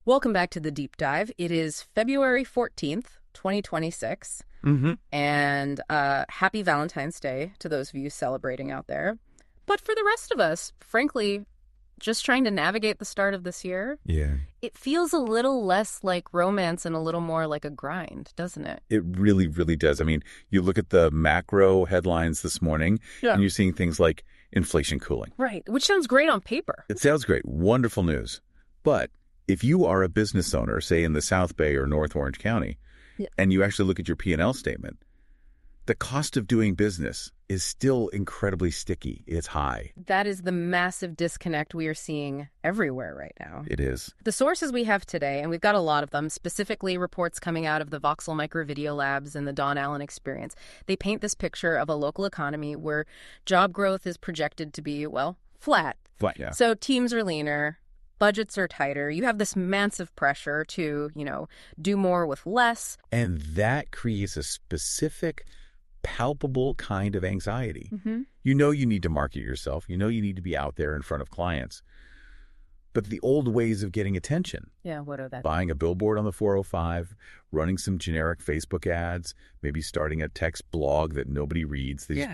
Welcome back to the Deep Dive. It is February 14th, 2026. And happy Valentine's Day to those of you celebrating out there. But for the rest of us, frankly, just trying to navigate the start of this year, it feels a little less like romance and a little more like a grind, doesn't it? It really, really does. I mean, you look at the macro headlines this morning, and you're seeing things like inflation cooling. Right, which sounds great on paper. It sounds great. Wonderful news. But if you are a business owner, say in the South Bay or North Orange County, and you actually look at your P&L statement, the cost of doing business is still incredibly sticky. It's high. That is the massive disconnect we are seeing everywhere right now. It is. The sources we have today, and we've got a lot of them, specifically reports coming out of the Voxel Micro Video Labs and the Don Allen Experience, they paint this picture of a local economy where job growth is projected to be, well, flat. Flat, yeah. So teams are leaner. Budgets are tighter. You have this massive pressure to, do more with less. And that creates a specific, palpable kind of anxiety. You know you need to market yourself. You know you need to be out there in front of clients. But the old ways of getting attention. Yeah, what are that? Buying a billboard on the 405, running some generic Facebook ads, maybe starting a text blog that nobody reads. They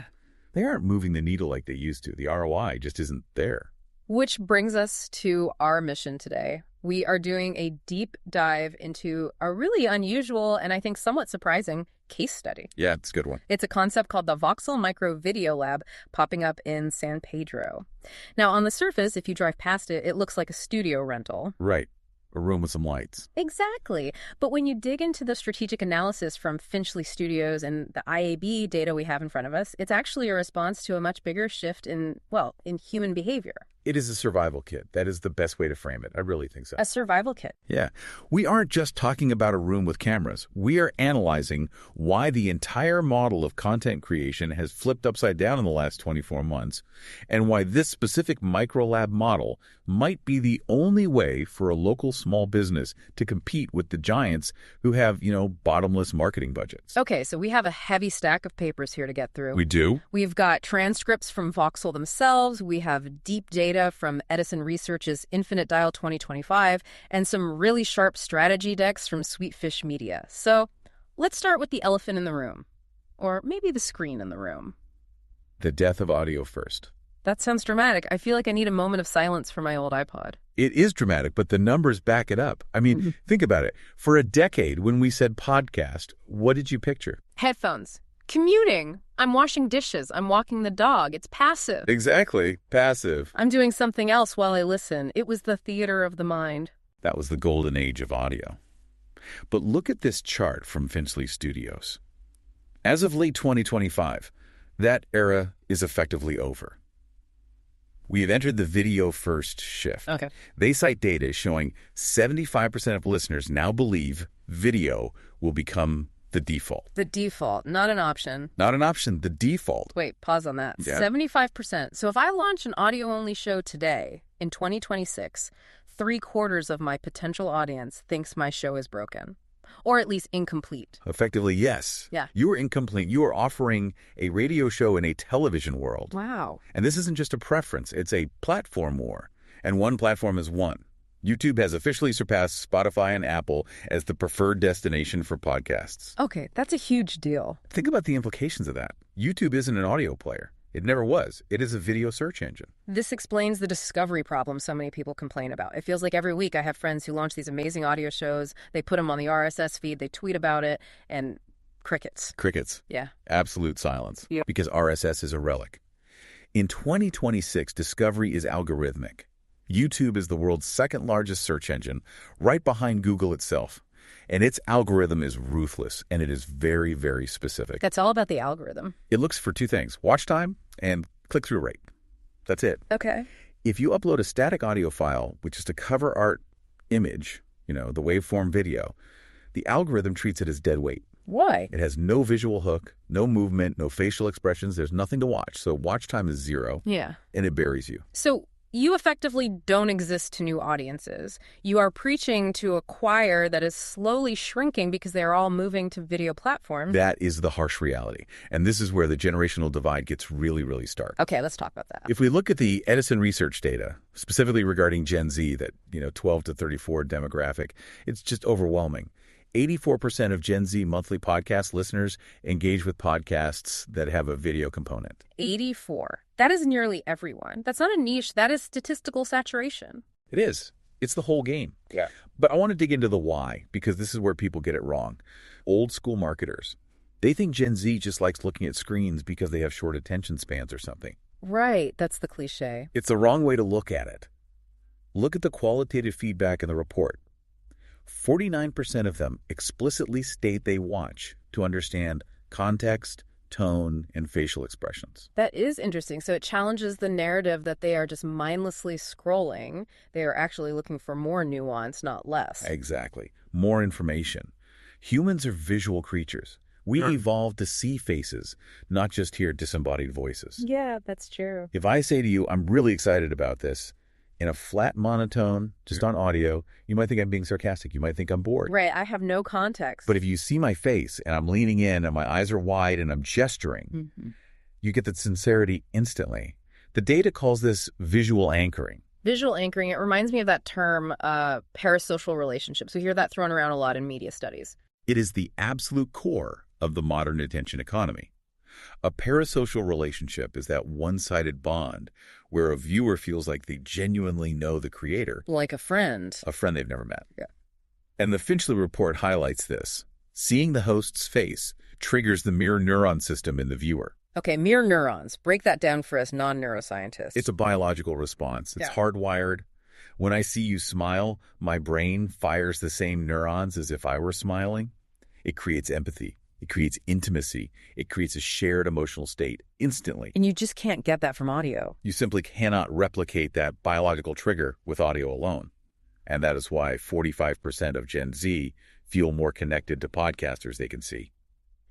aren't moving the needle like they used to. The ROI just isn't there. Which brings us to our mission today. We are doing a deep dive into a really unusual and I think somewhat surprising case study. Yeah, it's a good one. It's a concept called the Voxel Micro Video Lab popping up in San Pedro. Now, on the surface, if you drive past it, it looks like a studio rental. Right. A room with some lights. Exactly. But when you dig into the strategic analysis from Finchley Studios and the IAB data we have in front of us, it's actually a response to a much bigger shift in human behavior. It is a survival kit. That is the best way to frame it. I really think so. A survival kit. Yeah. We aren't just talking about a room with cameras. We are analyzing why the entire model of content creation has flipped upside down in the last 24 months and why this specific microlab model might be the only way for a local small business to compete with the giants who have, bottomless marketing budgets. Okay, so we have a heavy stack of papers here to get through. We do. We've got transcripts from Voxel themselves. We have deep data from Edison Research's Infinite Dial 2025, and some really sharp strategy decks from Sweetfish Media. So let's start with the elephant in the room, or maybe the screen in the room. The death of audio first. That sounds dramatic. I feel like I need a moment of silence for my old iPod. It is dramatic, but the numbers back it up. I mean, think about it. For a decade, when we said podcast, what did you picture? Headphones. Commuting. I'm washing dishes. I'm walking the dog. It's passive. Exactly. Passive. I'm doing something else while I listen. It was the theater of the mind. That was the golden age of audio. But look at this chart from Finchley Studios. As of late 2025, that era is effectively over. We have entered the video-first shift. Okay. They cite data showing 75% of listeners now believe video will become the default. The default, not an option. Not an option, the default. Wait, pause on that. Yeah. 75%. So if I launch an audio-only show today, in 2026, 3/4 of my potential audience thinks my show is broken. Or at least incomplete. Effectively, yes. Yeah. You are incomplete. You are offering a radio show in a television world. Wow. And this isn't just a preference. It's a platform war. And one platform has won. YouTube has officially surpassed Spotify and Apple as the preferred destination for podcasts. Okay, that's a huge deal. Think about the implications of that. YouTube isn't an audio player. It never was. It is a video search engine. This explains the discovery problem so many people complain about. It feels like every week I have friends who launch these amazing audio shows. They put them on the RSS feed. They tweet about it, and crickets. Crickets. Yeah. Absolute silence. Yep. Because RSS is a relic. In 2026, discovery is algorithmic. YouTube is the world's second largest search engine, right behind Google itself. And its algorithm is ruthless, and it is very, very specific. That's all about the algorithm. It looks for two things, watch time and click-through rate. That's it. Okay. If you upload a static audio file, which is a cover art image, the waveform video, the algorithm treats it as dead weight. Why? It has no visual hook, no movement, no facial expressions. There's nothing to watch. So watch time is 0. Yeah. And it buries you. So you effectively don't exist to new audiences. You are preaching to a choir that is slowly shrinking because they're all moving to video platforms. That is the harsh reality. And this is where the generational divide gets really, really stark. Okay, let's talk about that. If we look at the Edison research data, specifically regarding Gen Z, that 12 to 34 demographic, it's just overwhelming. 84% of Gen Z monthly podcast listeners engage with podcasts that have a video component. 84. That is nearly everyone. That's not a niche. That is statistical saturation. It is. It's the whole game. Yeah. But I want to dig into the why, because this is where people get it wrong. Old school marketers, they think Gen Z just likes looking at screens because they have short attention spans or something. Right. That's the cliche. It's the wrong way to look at it. Look at the qualitative feedback in the report. 49% of them explicitly state they watch to understand context, tone, and facial expressions. That is interesting. So it challenges the narrative that they are just mindlessly scrolling. They are actually looking for more nuance, not less. Exactly. More information. Humans are visual creatures. We evolved to see faces, not just hear disembodied voices. Yeah, that's true. If I say to you, I'm really excited about this, in a flat monotone, just on audio, you might think I'm being sarcastic. You might think I'm bored. Right. I have no context. But if you see my face and I'm leaning in and my eyes are wide and I'm gesturing, you get that sincerity instantly. The data calls this visual anchoring. Visual anchoring, it reminds me of that term, parasocial relationships. We hear that thrown around a lot in media studies. It is the absolute core of the modern attention economy. A parasocial relationship is that one-sided bond where a viewer feels like they genuinely know the creator. Like a friend they've never met. Yeah. And the Finchley report highlights this. Seeing the host's face triggers the mirror neuron system in the viewer. Okay, mirror neurons. Break that down for us non-neuroscientists. It's a biological response. It's hardwired. When I see you smile, my brain fires the same neurons as if I were smiling. It creates empathy. It creates intimacy. It creates a shared emotional state instantly. And you just can't get that from audio. You simply cannot replicate that biological trigger with audio alone. And that is why 45% of Gen Z feel more connected to podcasters they can see.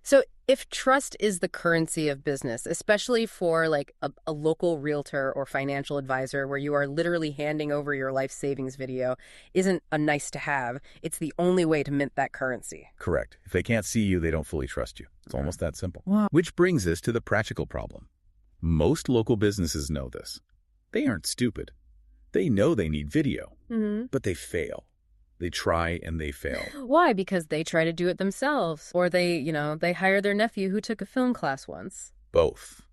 So if trust is the currency of business, especially for like a local realtor or financial advisor where you are literally handing over your life savings video isn't a nice to have, it's the only way to mint that currency. Correct. If they can't see you, they don't fully trust you. It's almost that simple. Wow. Which brings us to the practical problem. Most local businesses know this. They aren't stupid. They know they need video, but they fail. They try and they fail. Why? Because they try to do it themselves. Or they hire their nephew who took a film class once. Both.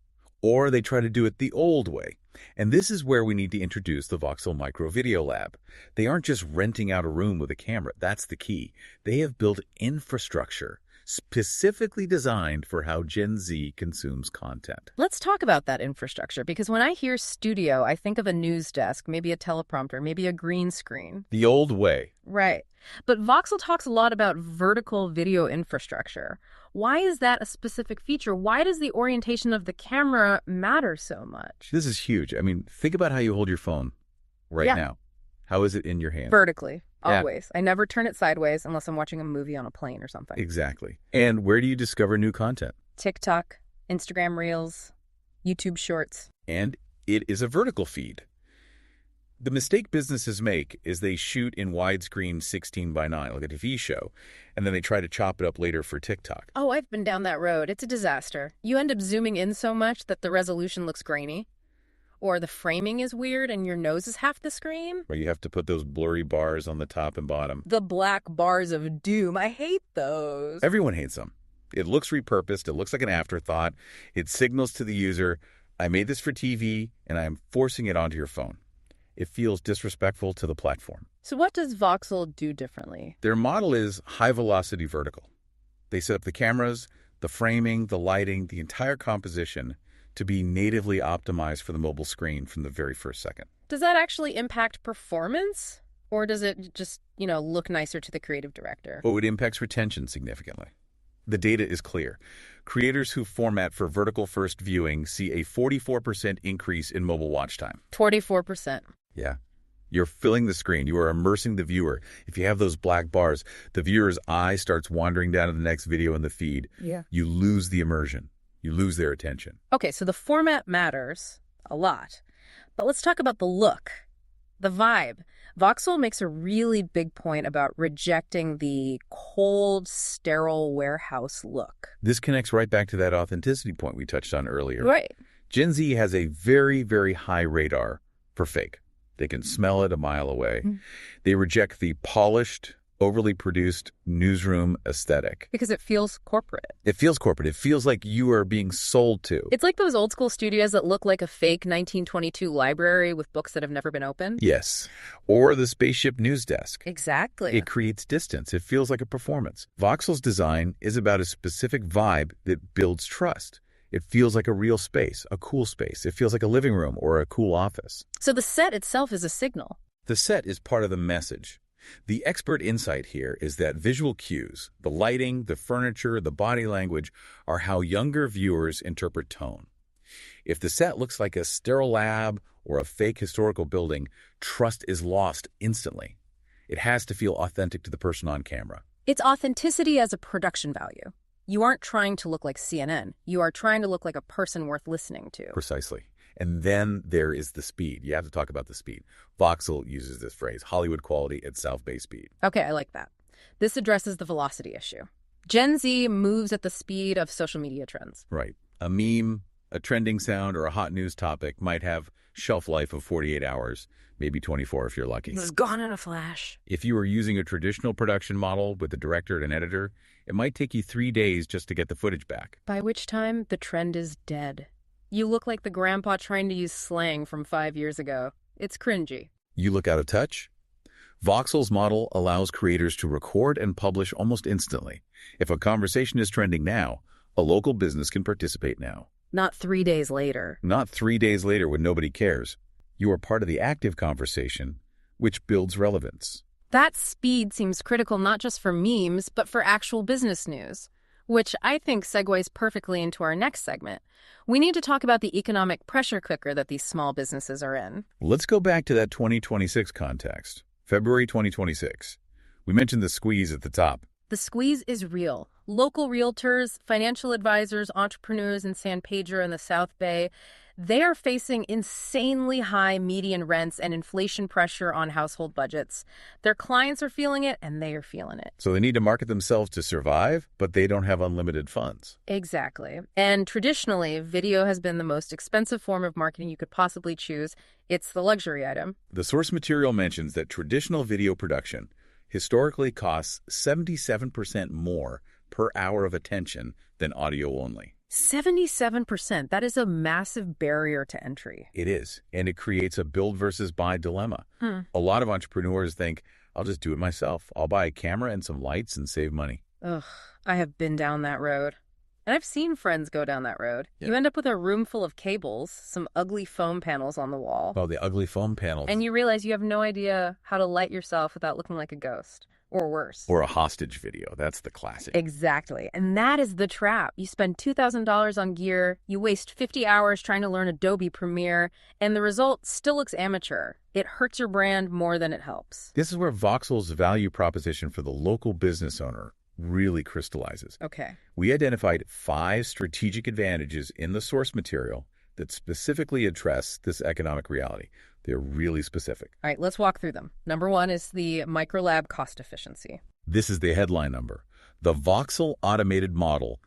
Or they try to do it the old way. And this is where we need to introduce the Voxel Micro Video Lab. They aren't just renting out a room with a camera. That's the key. They have built infrastructure specifically designed for how Gen Z consumes content. Let's talk about that infrastructure, because when I hear studio, I think of a news desk, maybe a teleprompter, maybe a green screen. The old way. Right. But Voxel talks a lot about vertical video infrastructure. Why is that a specific feature? Why does the orientation of the camera matter so much? This is huge. I mean, think about how you hold your phone right now. How is it in your hand? Vertically. Always. I never turn it sideways unless I'm watching a movie on a plane or something. Exactly. And where do you discover new content? TikTok, Instagram Reels, YouTube Shorts. And it is a vertical feed. The mistake businesses make is they shoot in widescreen 16:9, like a TV show, and then they try to chop it up later for TikTok. Oh, I've been down that road. It's a disaster. You end up zooming in so much that the resolution looks grainy. Or the framing is weird and your nose is half the screen. Where you have to put those blurry bars on the top and bottom. The black bars of doom. I hate those. Everyone hates them. It looks repurposed. It looks like an afterthought. It signals to the user, I made this for TV and I am forcing it onto your phone. It feels disrespectful to the platform. So what does Voxel do differently? Their model is high velocity vertical. They set up the cameras, the framing, the lighting, the entire composition to be natively optimized for the mobile screen from the very first second. Does that actually impact performance? Or does it just, look nicer to the creative director? Oh, it impacts retention significantly. The data is clear. Creators who format for vertical first viewing see a 44% increase in mobile watch time. 44%. Yeah. You're filling the screen. You are immersing the viewer. If you have those black bars, the viewer's eye starts wandering down to the next video in the feed. Yeah. You lose the immersion. You lose their attention. Okay, so the format matters a lot. But let's talk about the look, the vibe. Voxel makes a really big point about rejecting the cold, sterile warehouse look. This connects right back to that authenticity point we touched on earlier. Right. Gen Z has a very, very high radar for fake. They can smell it a mile away. They reject the polished, overly produced newsroom aesthetic. Because it feels corporate. It feels corporate. It feels like you are being sold to. It's like those old school studios that look like a fake 1922 library with books that have never been opened. Yes. Or the spaceship news desk. Exactly. It creates distance. It feels like a performance. Voxel's design is about a specific vibe that builds trust. It feels like a real space, a cool space. It feels like a living room or a cool office. So the set itself is a signal. The set is part of the message. The expert insight here is that visual cues, the lighting, the furniture, the body language, are how younger viewers interpret tone. If the set looks like a sterile lab or a fake historical building, trust is lost instantly. It has to feel authentic to the person on camera. It's authenticity as a production value. You aren't trying to look like CNN. You are trying to look like a person worth listening to. Precisely. And then there is the speed. You have to talk about the speed. Voxel uses this phrase, Hollywood quality at South Bay speed. Okay, I like that. This addresses the velocity issue. Gen Z moves at the speed of social media trends. Right. A meme, a trending sound, or a hot news topic might have shelf life of 48 hours, maybe 24 if you're lucky. It's gone in a flash. If you were using a traditional production model with a director and an editor, it might take you 3 days just to get the footage back. By which time, the trend is dead. You look like the grandpa trying to use slang from 5 years ago. It's cringy. You look out of touch? Voxel's model allows creators to record and publish almost instantly. If a conversation is trending now, a local business can participate now. Not 3 days later. Not 3 days later when nobody cares. You are part of the active conversation, which builds relevance. That speed seems critical not just for memes, but for actual business news, which I think segues perfectly into our next segment. We need to talk about the economic pressure cooker that these small businesses are in. Let's go back to that 2026 context, February 2026. We mentioned the squeeze at the top. The squeeze is real. Local realtors, financial advisors, entrepreneurs in San Pedro and the South Bay, they are facing insanely high median rents and inflation pressure on household budgets. Their clients are feeling it, and they are feeling it. So they need to market themselves to survive, but they don't have unlimited funds. Exactly. And traditionally, video has been the most expensive form of marketing you could possibly choose. It's the luxury item. The source material mentions that traditional video production historically costs 77% more per hour of attention than audio only. 77%. That is a massive barrier to entry. It is, and it creates a build versus buy dilemma. A lot of entrepreneurs think, I'll just do it myself. I'll buy a camera and some lights and save money. Ugh, I have been down that road. And I've seen friends go down that road. Yeah. You end up with a room full of cables, some ugly foam panels on the wall. Oh, the ugly foam panels. And you realize you have no idea how to light yourself without looking like a ghost. Or worse. Or a hostage video. That's the classic. Exactly. And that is the trap. You spend $2,000 on gear, you waste 50 hours trying to learn Adobe Premiere, and the result still looks amateur. It hurts your brand more than it helps. This is where Voxel's value proposition for the local business owner really crystallizes. Okay. We identified 5 strategic advantages in the source material that specifically address this economic reality. They're really specific. All right, let's walk through them. Number 1 is the microlab cost efficiency. This is the headline number. The Voxel automated model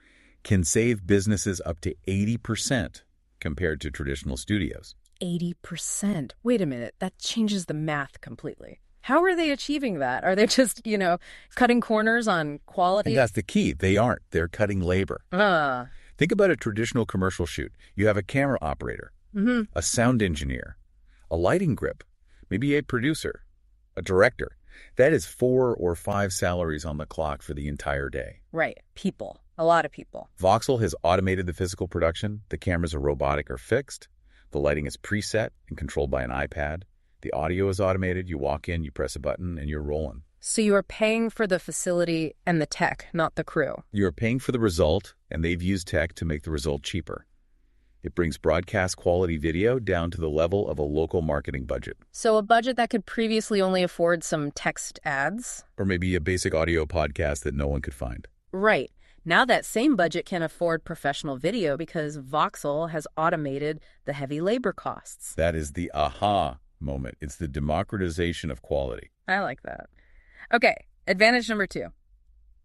can save businesses up to 80% compared to traditional studios. 80%. Wait a minute. That changes the math completely. How are they achieving that? Are they just, cutting corners on quality? And that's the key. They aren't. They're cutting labor. Think about a traditional commercial shoot. You have a camera operator, a sound engineer, a lighting grip, maybe a producer, a director. That is 4 or 5 salaries on the clock for the entire day. Right. People. A lot of people. Voxel has automated the physical production. The cameras are robotic or fixed. The lighting is preset and controlled by an iPad. The audio is automated. You walk in, you press a button, and you're rolling. So you are paying for the facility and the tech, not the crew. You're paying for the result, and they've used tech to make the result cheaper. It brings broadcast quality video down to the level of a local marketing budget. So a budget that could previously only afford some text ads? Or maybe a basic audio podcast that no one could find. Right. Now that same budget can afford professional video because Voxel has automated the heavy labor costs. That is the aha moment. It's the democratization of quality. I like that. Okay, advantage number 2.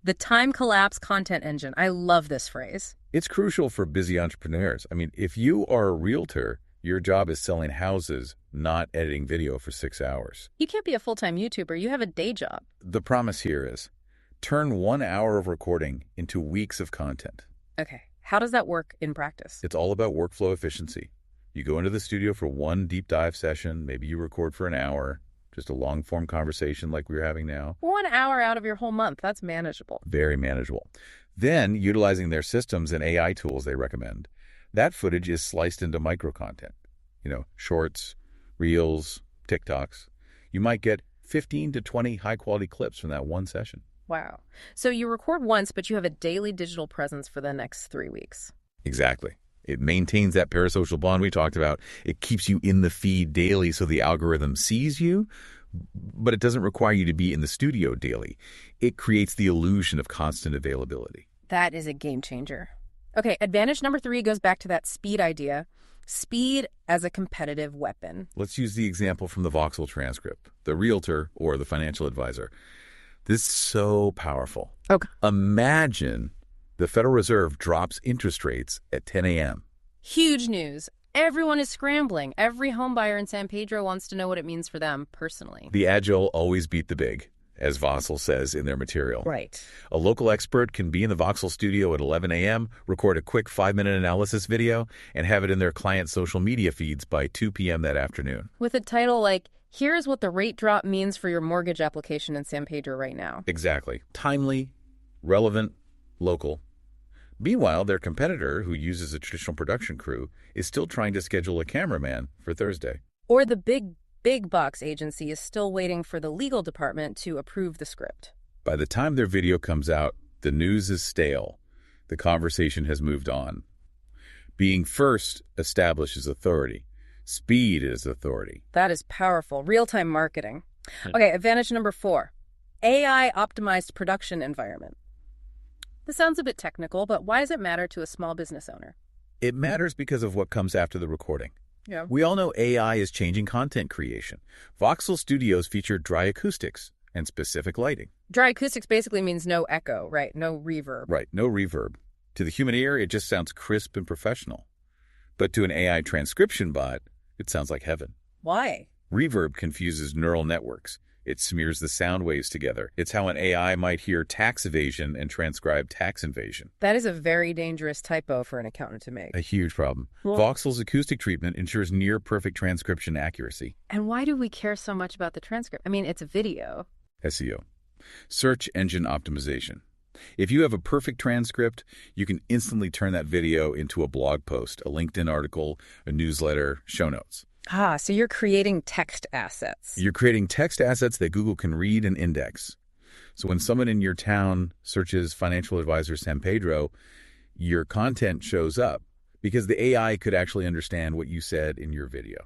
The time collapse content engine. I love this phrase. It's crucial for busy entrepreneurs. I mean, if you are a realtor, your job is selling houses, not editing video for 6 hours. You can't be a full-time YouTuber. You have a day job. The promise here is turn 1 hour of recording into weeks of content. Okay, how does that work in practice? It's all about workflow efficiency. You go into the studio for one deep dive session. Maybe you record for an hour, just a long-form conversation like we're having now. 1 hour out of your whole month. That's manageable. Very manageable. Then, utilizing their systems and AI tools they recommend, that footage is sliced into micro-content. Shorts, reels, TikToks. You might get 15 to 20 high-quality clips from that one session. Wow. So you record once, but you have a daily digital presence for the next 3 weeks. Exactly. It maintains that parasocial bond we talked about. It keeps you in the feed daily so the algorithm sees you, but it doesn't require you to be in the studio daily. It creates the illusion of constant availability. That is a game changer. Okay, advantage number 3 goes back to that speed idea. Speed as a competitive weapon. Let's use the example from the Voxel transcript, the realtor or the financial advisor. This is so powerful. Okay. Imagine the Federal Reserve drops interest rates at 10 a.m. Huge news. Everyone is scrambling. Every home buyer in San Pedro wants to know what it means for them personally. The agile always beat the big, as Voxel says in their material. Right. A local expert can be in the Voxel studio at 11 a.m., record a quick 5-minute analysis video, and have it in their client's social media feeds by 2 p.m. that afternoon. With a title like, "Here's what the rate drop means for your mortgage application in San Pedro right now." Exactly. Timely, relevant, local. Meanwhile, their competitor, who uses a traditional production crew, is still trying to schedule a cameraman for Thursday. Or the big box agency is still waiting for the legal department to approve the script. By the time their video comes out, the news is stale. The conversation has moved on. Being first establishes authority. Speed is authority. That is powerful. Real-time marketing. Okay, advantage number 4. AI-optimized production environment. This sounds a bit technical, but why does it matter to a small business owner? It matters because of what comes after the recording. Yeah. We all know AI is changing content creation. Voxel Studios feature dry acoustics and specific lighting. Dry acoustics basically means no echo, right? No reverb. Right, no reverb. To the human ear, it just sounds crisp and professional. But to an AI transcription bot, it sounds like heaven. Why? Reverb confuses neural networks. It smears the sound waves together. It's how an AI might hear tax evasion and transcribe tax invasion. That is a very dangerous typo for an accountant to make. A huge problem. Well, Voxel's acoustic treatment ensures near-perfect transcription accuracy. and why do we care so much about the transcript? I mean, it's a video. SEO. Search engine optimization. If you have a perfect transcript, you can instantly turn that video into a blog post, a LinkedIn article, a newsletter, show notes. So you're creating text assets. You're creating text assets that Google can read and index. So when someone in your town searches Financial Advisor San Pedro, your content shows up because the AI could actually understand what you said in your video.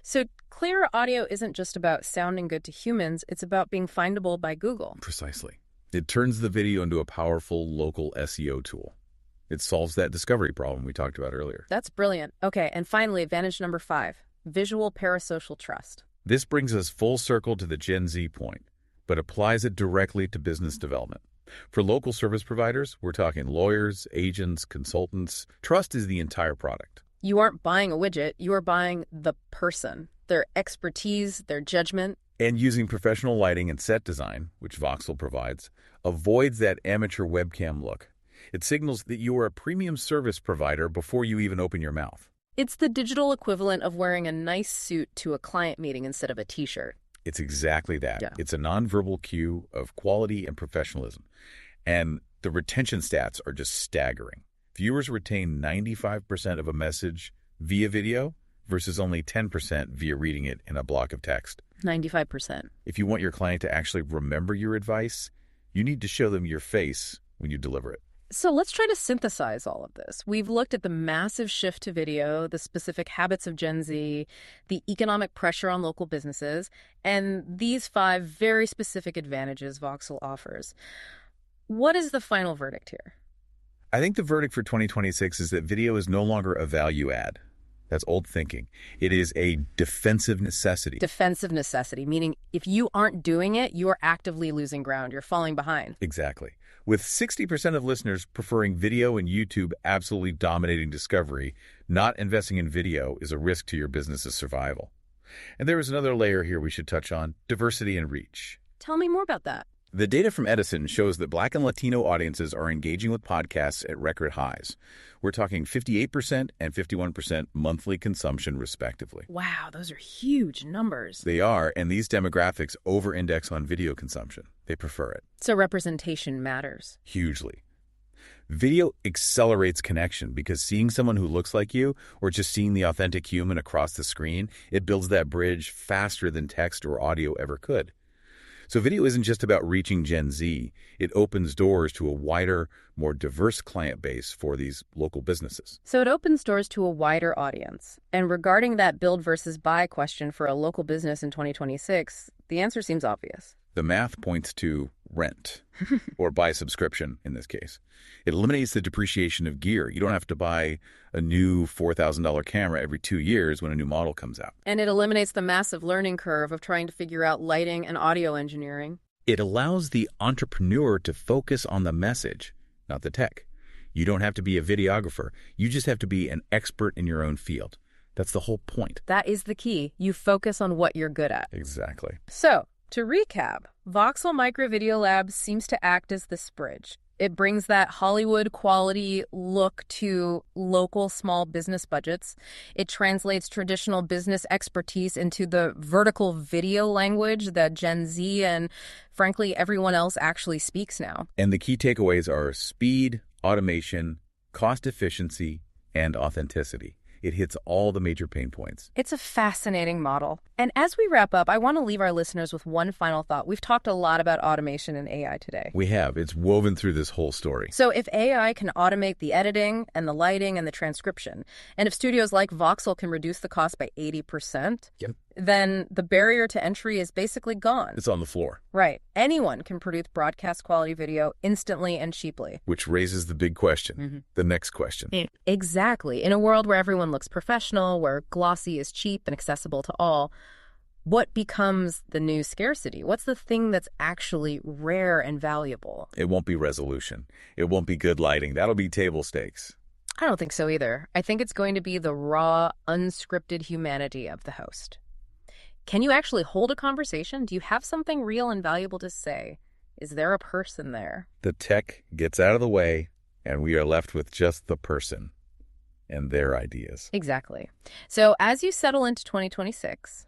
So clear audio isn't just about sounding good to humans, it's about being findable by Google. Precisely. It turns the video into a powerful local SEO tool. It solves that discovery problem we talked about earlier. That's brilliant. Okay, and finally, advantage number 5, visual parasocial trust. This brings us full circle to the Gen Z point, but applies it directly to business development. For local service providers, we're talking lawyers, agents, consultants. Trust is the entire product. You aren't buying a widget, you are buying the person, their expertise, their judgment. And using professional lighting and set design, which Voxel provides, avoids that amateur webcam look. It signals that you are a premium service provider before you even open your mouth. It's the digital equivalent of wearing a nice suit to a client meeting instead of a t-shirt. It's exactly that. Yeah. It's a nonverbal cue of quality and professionalism. And the retention stats are just staggering. Viewers retain 95% of a message via video versus only 10% via reading it in a block of text. 95%. If you want your client to actually remember your advice, you need to show them your face when you deliver it. So let's try to synthesize all of this. We've looked at the massive shift to video, the specific habits of Gen Z, the economic pressure on local businesses, and these 5 very specific advantages Voxel offers. What is the final verdict here? I think the verdict for 2026 is that video is no longer a value add. That's old thinking. It is a defensive necessity. Defensive necessity, meaning if you aren't doing it, you are actively losing ground. You're falling behind. Exactly. With 60% of listeners preferring video and YouTube absolutely dominating discovery, not investing in video is a risk to your business's survival. And there is another layer here we should touch on, diversity and reach. Tell me more about that. The data from Edison shows that Black and Latino audiences are engaging with podcasts at record highs. We're talking 58% and 51% monthly consumption, respectively. Wow, those are huge numbers. They are, and these demographics over-index on video consumption. They prefer it. So representation matters. Hugely. Video accelerates connection because seeing someone who looks like you or just seeing the authentic human across the screen, it builds that bridge faster than text or audio ever could. So video isn't just about reaching Gen Z. It opens doors to a wider, more diverse client base for these local businesses. So it opens doors to a wider audience. And regarding that build versus buy question for a local business in 2026, the answer seems obvious. The math points to rent, or buy subscription in this case. It eliminates the depreciation of gear. You don't have to buy a new $4,000 camera every 2 years when a new model comes out. And it eliminates the massive learning curve of trying to figure out lighting and audio engineering. It allows the entrepreneur to focus on the message, not the tech. You don't have to be a videographer. You just have to be an expert in your own field. That's the whole point. That is the key. You focus on what you're good at. Exactly. So, to recap, Voxel Micro Video Lab seems to act as this bridge. It brings that Hollywood quality look to local small business budgets. It translates traditional business expertise into the vertical video language that Gen Z and, frankly, everyone else actually speaks now. And the key takeaways are speed, automation, cost efficiency, and authenticity. It hits all the major pain points. It's a fascinating model. And as we wrap up, I want to leave our listeners with one final thought. We've talked a lot about automation and AI today. We have. It's woven through this whole story. So if AI can automate the editing and the lighting and the transcription, and if studios like Voxel can reduce the cost by 80%, then the barrier to entry is basically gone. It's on the floor. Right. Anyone can produce broadcast quality video instantly and cheaply. Which raises the big question, the next question. Exactly. In a world where everyone looks professional, where glossy is cheap and accessible to all, what becomes the new scarcity? What's the thing that's actually rare and valuable? It won't be resolution. It won't be good lighting. That'll be table stakes. I don't think so either. I think it's going to be the raw, unscripted humanity of the host. Can you actually hold a conversation? Do you have something real and valuable to say? Is there a person there? The tech gets out of the way, and we are left with just the person and their ideas. Exactly. So as you settle into 2026,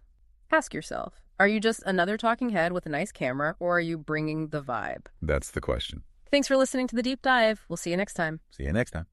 ask yourself, are you just another talking head with a nice camera, or are you bringing the vibe? That's the question. Thanks for listening to The Deep Dive. We'll see you next time. See you next time.